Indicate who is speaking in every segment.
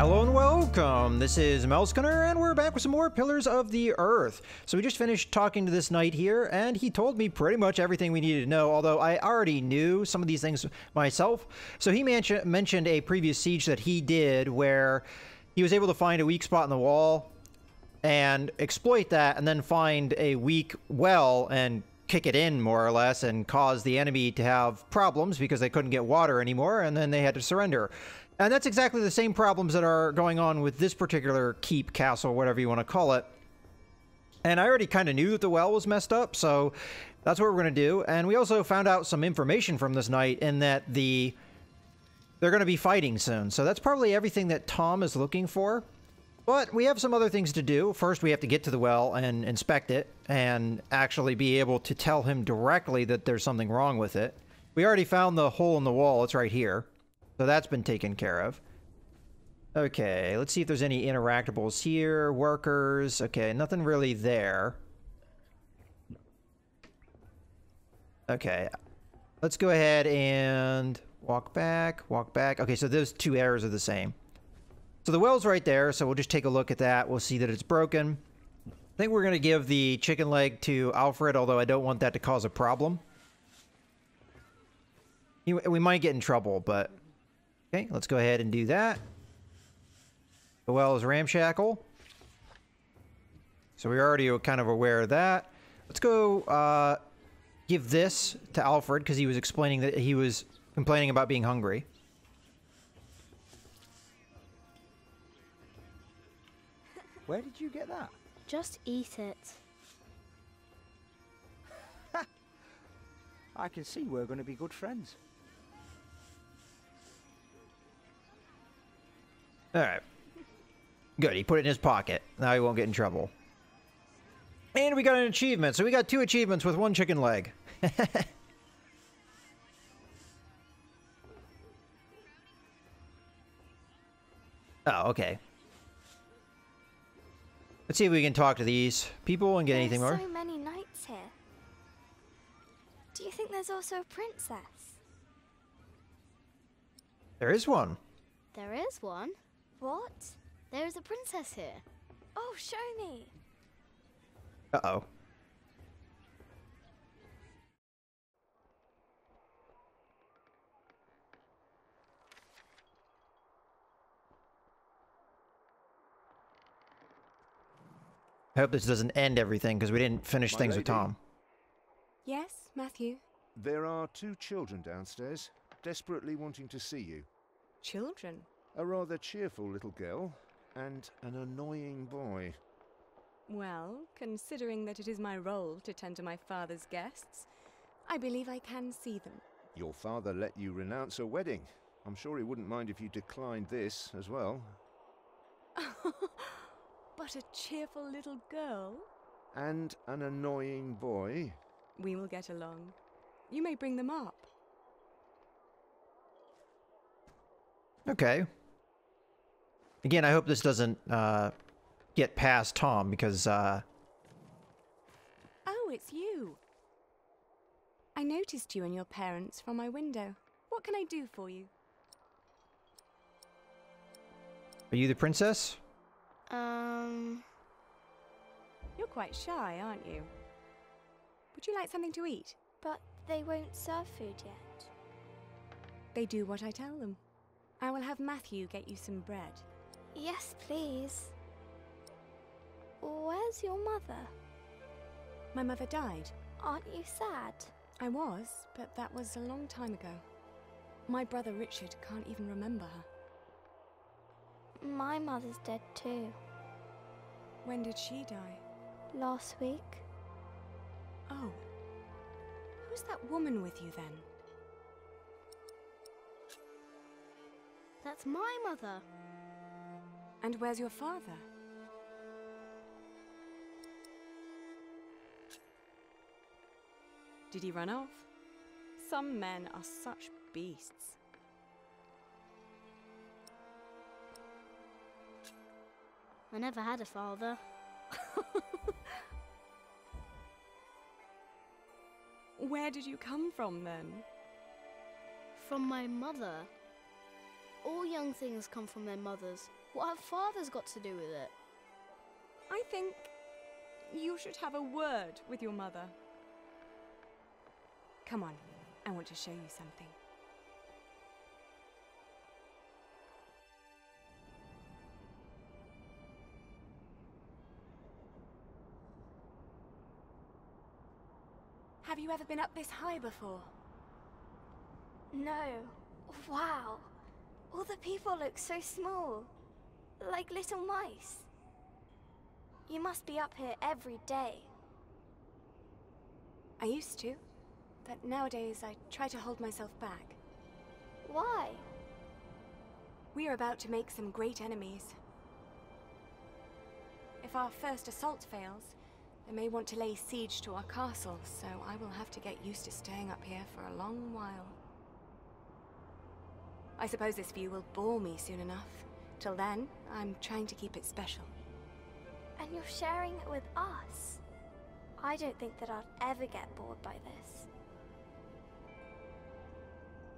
Speaker 1: Hello and welcome. This is Melskunner, and we're back with some more Pillars of the Earth. So we just finished talking to this knight here, and he told me pretty much everything we needed to know, although I already knew some of these things myself. So he mentioned a previous siege that he did where he was able to find a weak spot in the wall and exploit that, and then find a weak well and kick it in, more or less, and cause the enemy to have problems because they couldn't get water anymore, and then they had to surrender. And that's exactly the same problems that are going on with this particular keep, castle, whatever you want to call it. And I already kind of knew that the well was messed up, so that's what we're going to do. And we also found out some information from this knight in that they're going to be fighting soon. So that's probably everything that Tom is looking for. But we have some other things to do. First, we have to get to the well and inspect it and actually be able to tell him directly that there's something wrong with it. We already found the hole in the wall. It's right here. So that's been taken care of. Okay, let's see if there's any interactables here. Workers. Okay, nothing really there. Okay, let's go ahead and walk back, walk back. Okay, so those two errors are the same. So the well's right there, so we'll just take a look at that. We'll see that it's broken. I think we're going to give the chicken leg to Alfred, although I don't want that to cause a problem. We might get in trouble, but... Okay, let's go ahead and do that. The well is ramshackle. So we're already kind of aware of that. Let's go give this to Alfred, because he was explaining that he was complaining about being hungry.
Speaker 2: Where did you get that?
Speaker 3: Just eat it.
Speaker 2: I can see we're going to be good friends.
Speaker 1: Alright. Good, he put it in his pocket. Now he won't get in trouble. And we got an achievement. So we got 2 achievements with 1 chicken leg. Oh, okay. Let's see if we can talk to these people and get anything more.
Speaker 3: There's so many knights here. Do you think there's also a princess?
Speaker 1: There is one.
Speaker 3: There is one? What? There is a princess here. Oh, show me.
Speaker 1: Uh-oh. I hope this doesn't end everything, because we didn't finish
Speaker 4: My
Speaker 1: things with
Speaker 4: lady.
Speaker 1: Tom.
Speaker 5: Yes, Matthew?
Speaker 4: There are 2 children downstairs, desperately wanting to see you.
Speaker 5: Children?
Speaker 4: A rather cheerful little girl, and an annoying boy.
Speaker 5: Well, considering that it is my role to tend to my father's guests, I believe I can see them.
Speaker 4: Your father let you renounce a wedding. I'm sure he wouldn't mind if you declined this as well.
Speaker 5: But a cheerful little girl?
Speaker 4: And an annoying boy.
Speaker 5: We will get along. You may bring them up.
Speaker 1: Okay. Again, I hope this doesn't get past Tom, because
Speaker 5: Oh, it's you. I noticed you and your parents from my window. What can I do for you?
Speaker 1: are you the princess?
Speaker 5: You're quite shy, aren't you? Would you like something to eat?
Speaker 3: But they won't serve food yet.
Speaker 5: They do what I tell them. I will have Matthew get you some bread.
Speaker 3: Yes, please. Where's your mother?
Speaker 5: My mother died.
Speaker 3: Aren't you sad?
Speaker 5: I was, but that was a long time ago. My brother Richard can't even remember her.
Speaker 3: My mother's dead too.
Speaker 5: When did she die?
Speaker 3: Last week.
Speaker 5: Oh. Who's that woman with you then?
Speaker 3: That's my mother.
Speaker 5: And where's your father? Did he run off? Some men are such beasts.
Speaker 3: I never had a father.
Speaker 5: Where did you come from then?
Speaker 3: From my mother. all young things come from their mothers. What have fathers got to do with it?
Speaker 5: I think you should have a word with your mother. Come on, I want to show you something. Have you ever been up this high before?
Speaker 3: No. Wow. All the people look so small. Like little mice. You must be up here every day.
Speaker 5: I used to, but nowadays I try to hold myself back.
Speaker 3: Why?
Speaker 5: We are about to make some great enemies. If our first assault fails, they may want to lay siege to our castle, so I will have to get used to staying up here for a long while. I suppose this view will bore me soon enough. Till then, I'm trying to keep it special.
Speaker 3: And you're sharing it with us. I don't think that I'd ever get bored by this.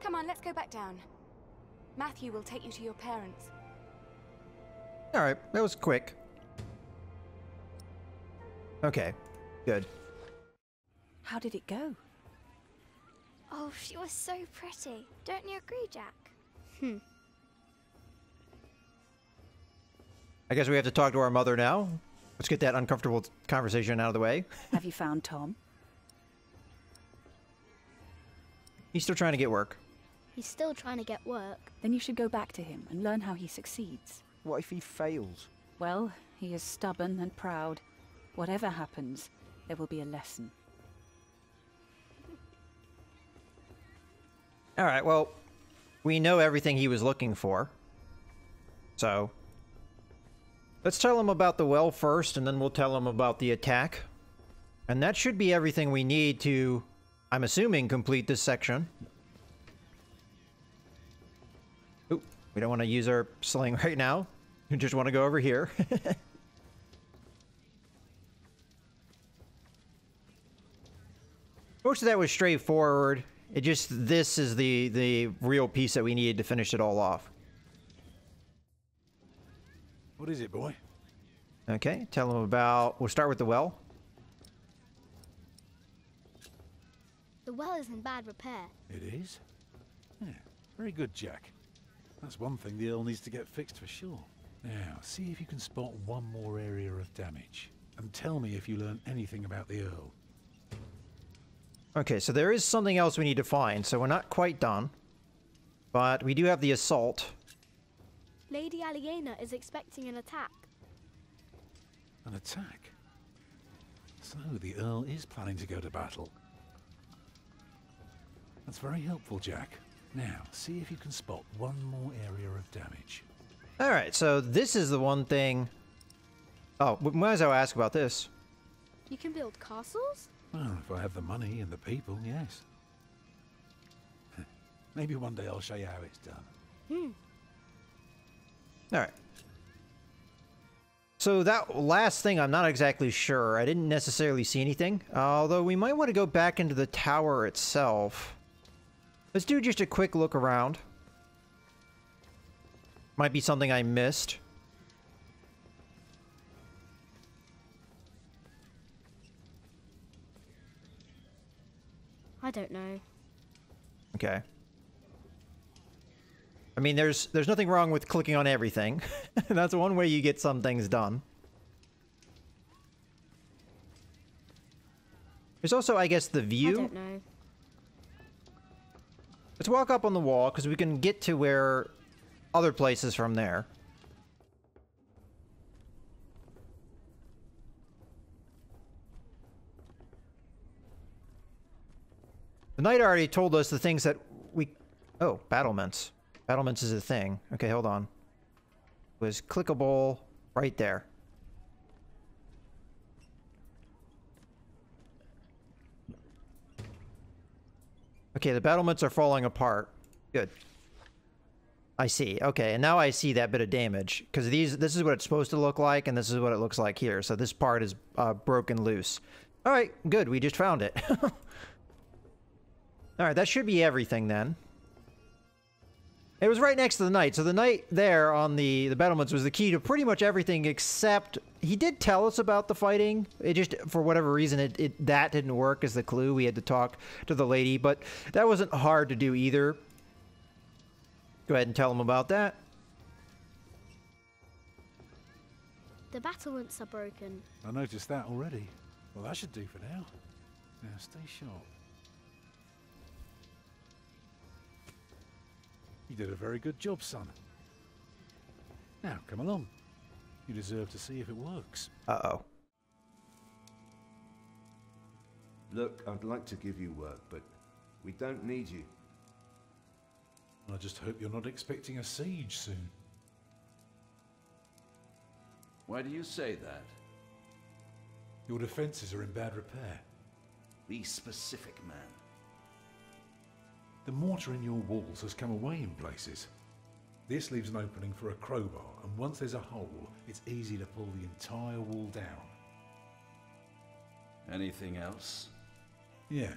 Speaker 5: Come on, let's go back down. Matthew will take you to your parents.
Speaker 1: Alright, that was quick. Okay, good.
Speaker 6: How did it go?
Speaker 3: Oh, she was so pretty. Don't you agree, Jack?
Speaker 1: I guess we have to talk to our mother now. Let's get that uncomfortable conversation out of the way.
Speaker 6: Have you found Tom?
Speaker 1: He's still trying to get work.
Speaker 3: He's still trying to get work.
Speaker 6: Then you should go back to him and learn how he succeeds.
Speaker 2: What if he fails?
Speaker 6: Well, he is stubborn and proud. Whatever happens, there will be a lesson.
Speaker 1: Alright, well, we know everything he was looking for. So, let's tell him about the well first, and then we'll tell him about the attack. And that should be everything we need to, I'm assuming, complete this section. Oop, we don't want to use our sling right now. We just want to go over here. Most of that was straightforward. It just, this is the real piece that we needed to finish it all off.
Speaker 7: What is it, boy?
Speaker 1: Okay, tell him about, we'll start with the well.
Speaker 3: The well is in bad repair.
Speaker 7: It is? Yeah, very good, Jack. That's one thing the Earl needs to get fixed for sure. Now, see if you can spot one more area of damage. And tell me if you learn anything about the Earl.
Speaker 1: Okay, so there is something else we need to find, so we're not quite done. But we do have the assault.
Speaker 3: Lady Aliena is expecting an attack.
Speaker 7: An attack? So the Earl is planning to go to battle. That's very helpful, Jack. Now, see if you can spot one more area of damage.
Speaker 1: Alright, so this is the one thing... Oh, we might as well ask about this.
Speaker 3: You can build castles?
Speaker 7: Well, if I have the money and the people, yes. Maybe one day I'll show you how it's done.
Speaker 1: Alright. So that last thing, I'm not exactly sure. I didn't necessarily see anything. Although we might want to go back into the tower itself. Let's do just a quick look around. Might be something I missed.
Speaker 3: I don't know.
Speaker 1: Okay. I mean, there's nothing wrong with clicking on everything. That's one way you get some things done. There's also, I guess, the view.
Speaker 3: I don't know.
Speaker 1: Let's walk up on the wall, because we can get to where other places from there. The knight already told us the things that we... Oh, battlements. Battlements is a thing. Okay, hold on. It was clickable right there. Okay, the battlements are falling apart. Good. I see. Okay, and now I see that bit of damage. Because this is what it's supposed to look like, and this is what it looks like here. So this part is broken loose. Alright, good. We just found it. Alright, that should be everything then. It was right next to the knight. So the knight there on the battlements was the key to pretty much everything, except he did tell us about the fighting. It just, for whatever reason, that didn't work as the clue. We had to talk to the lady, but that wasn't hard to do either. Go ahead and tell him about that.
Speaker 8: The battlements are broken.
Speaker 7: I noticed that already. Well, that should do for now. Now, stay sharp. You did a very good job, son. Now, come along. You deserve to see if it works.
Speaker 1: Uh-oh.
Speaker 4: Look, I'd like to give you work, but we don't need you.
Speaker 7: I just hope you're not expecting a siege soon.
Speaker 9: Why do you say that?
Speaker 7: Your defenses are in bad repair.
Speaker 9: Be specific, man.
Speaker 7: The mortar in your walls has come away in places. This leaves an opening for a crowbar, and once there's a hole, it's easy to pull the entire wall down.
Speaker 9: Anything else?
Speaker 7: Yeah,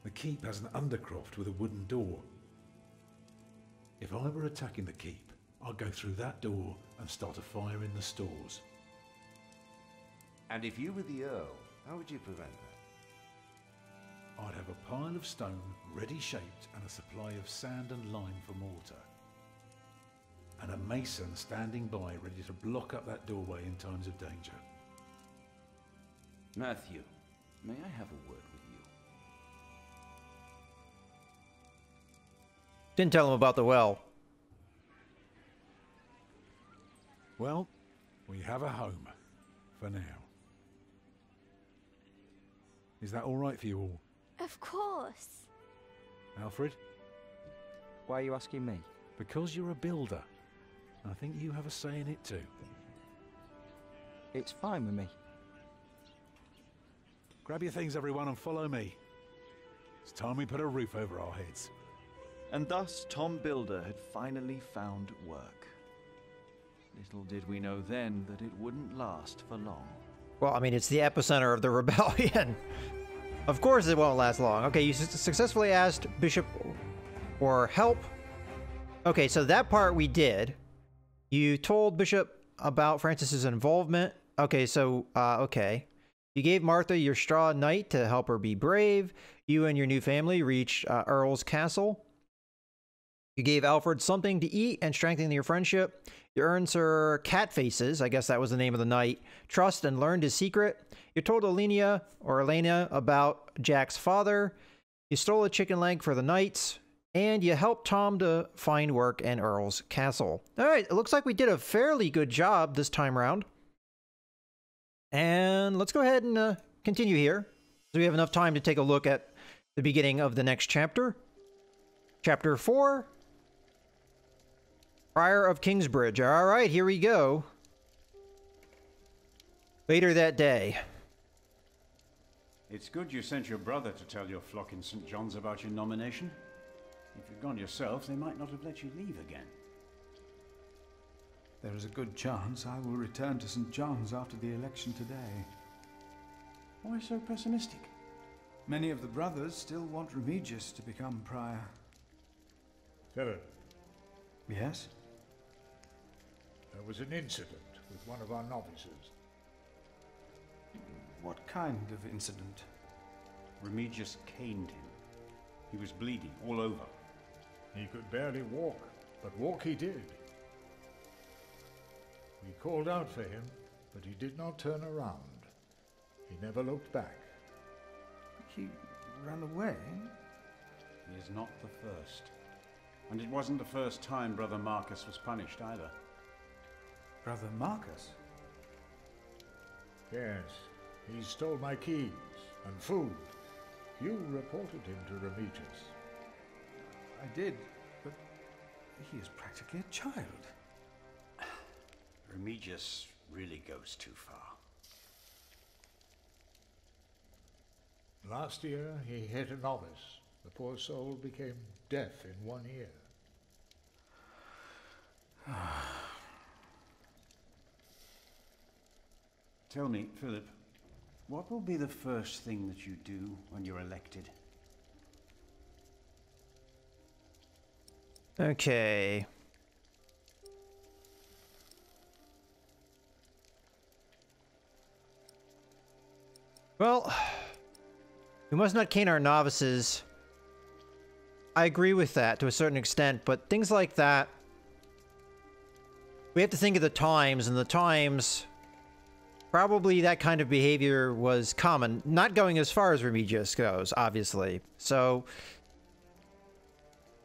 Speaker 7: the keep has an undercroft with a wooden door. If I were attacking the keep, I'd go through that door and start a fire in the stores.
Speaker 4: And if you were the Earl, how would you prevent that?
Speaker 7: I'd have a pile of stone ready shaped and a supply of sand and lime for mortar. And a mason standing by ready to block up that doorway in times of danger.
Speaker 9: Matthew, may I have a word with you?
Speaker 1: Didn't tell him about the well.
Speaker 7: Well, we have a home. For now. Is that all right for you all?
Speaker 3: Of course.
Speaker 7: Alfred?
Speaker 2: Why are you asking me?
Speaker 7: Because you're a builder. I think you have a say in it too.
Speaker 2: It's fine with me.
Speaker 7: Grab your things, everyone, and follow me. It's time we put a roof over our heads.
Speaker 10: And thus Tom Builder had finally found work. Little did we know then that it wouldn't last for long.
Speaker 1: Well, I mean, it's the epicenter of the rebellion. Of course it won't last long. Okay, you successfully asked Bishop for help. Okay, so that part we did. You told Bishop about Francis's involvement. Okay, so, okay. You gave Martha your straw knight to help her be brave. You and your new family reached Earl's castle. You gave Alfred something to eat and strengthened your friendship. You earned Sir Catfaces, I guess that was the name of the knight, trust and learned his secret. You told Elena about Jack's father. You stole a chicken leg for the knights. And you helped Tom to find work in Earl's castle. All right, it looks like we did a fairly good job this time around. And let's go ahead and continue here, so we have enough time to take a look at the beginning of the next chapter. Chapter 4. Prior of Kingsbridge. All right, here we go. Later that day.
Speaker 11: It's good you sent your brother to tell your flock in St. John's about your nomination. If you'd gone yourself, they might not have let you leave again.
Speaker 12: There is a good chance I will return to St. John's after the election today.
Speaker 11: Why so pessimistic?
Speaker 12: Many of the brothers still want Remigius to become prior.
Speaker 13: Philip.
Speaker 12: Yes?
Speaker 13: There was an incident with one of our novices.
Speaker 12: What kind of incident?
Speaker 11: Remigius caned him. He was bleeding all over.
Speaker 13: He could barely walk, but walk he did. We called out for him, but he did not turn around. He never looked back.
Speaker 12: He ran away?
Speaker 11: He is not the first. And it wasn't the first time Brother Marcus was punished either.
Speaker 12: Brother Marcus?
Speaker 13: Yes, he stole my keys and food. You reported him to Remigius.
Speaker 12: I did, but he is practically a child.
Speaker 11: Remigius really goes too far.
Speaker 13: Last year, he hit a novice. The poor soul became deaf in one ear.
Speaker 11: Tell me, Philip, what will be the first thing that you do when you're elected?
Speaker 1: Okay. Well, we must not cane our novices. I agree with that to a certain extent, but things like that, we have to think of the times, and the times, probably that kind of behavior was common. Not going as far as Remigius goes, obviously. So,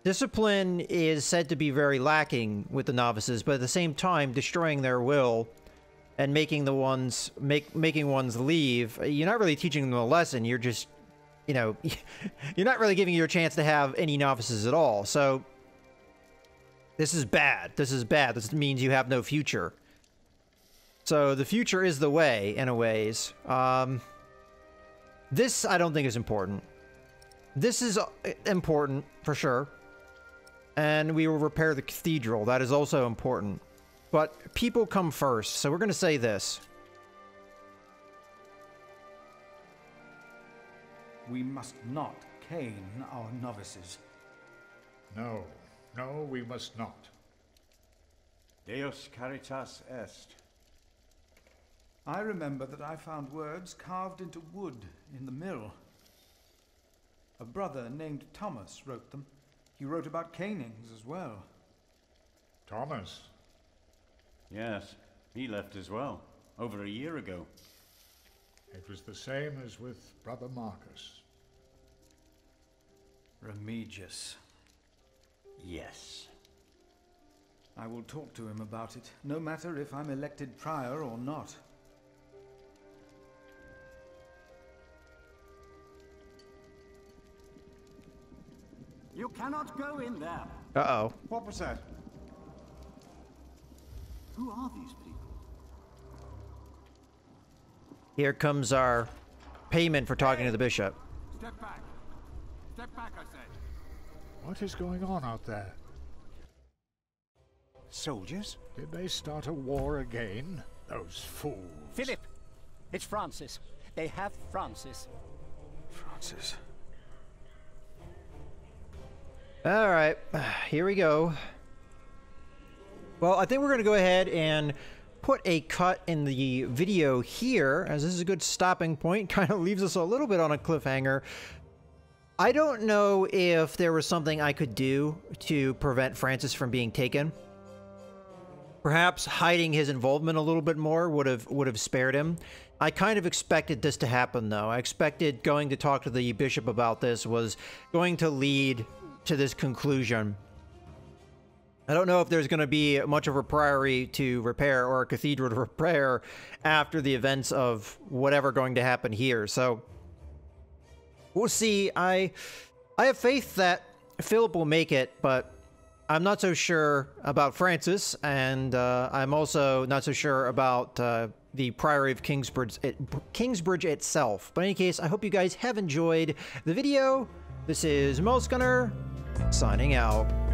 Speaker 1: discipline is said to be very lacking with the novices, but at the same time, destroying their will and making the ones making ones leave. You're not really teaching them a lesson. You're just, you know, you're not really giving you a chance to have any novices at all. So this is bad. This is bad. This means you have no future. So the future is the way, in a ways. This I don't think is important. This is important for sure. And we will repair the cathedral. That is also important. But people come first, so we're going to say this.
Speaker 12: We must not cane our novices.
Speaker 13: No, no, we must not.
Speaker 11: Deus caritas est.
Speaker 12: I remember that I found words carved into wood in the mill. A brother named Thomas wrote them. He wrote about canings as well.
Speaker 13: Thomas?
Speaker 11: Yes, he left as well, over a year ago.
Speaker 13: It was the same as with Brother Marcus.
Speaker 12: Remigius.
Speaker 11: Yes.
Speaker 12: I will talk to him about it, no matter if I'm elected prior or not.
Speaker 14: You cannot go in there.
Speaker 1: Uh-oh.
Speaker 11: What was that?
Speaker 14: Who are these people?
Speaker 1: Here comes our payment for talking to the bishop.
Speaker 14: Step back. Step back, I say.
Speaker 13: What is going on out there?
Speaker 15: Soldiers?
Speaker 13: Did they start a war again? Those fools.
Speaker 15: Philip! It's Francis. They have Francis.
Speaker 12: Francis.
Speaker 1: Alright, here we go. Well, I think we're going to go ahead and put a cut in the video here, as this is a good stopping point. Kind of leaves us a little bit on a cliffhanger. I don't know if there was something I could do to prevent Francis from being taken. Perhaps hiding his involvement a little bit more would have spared him. I kind of expected this to happen, though. I expected going to talk to the bishop about this was going to lead to this conclusion. I don't know if there's going to be much of a priory to repair or a cathedral to repair after the events of whatever going to happen here. So we'll see. I have faith that Philip will make it, but I'm not so sure about Francis, and I'm also not so sure about the Priory of Kingsbridge itself. But in any case, I hope you guys have enjoyed the video. This is Melsgunner, signing out.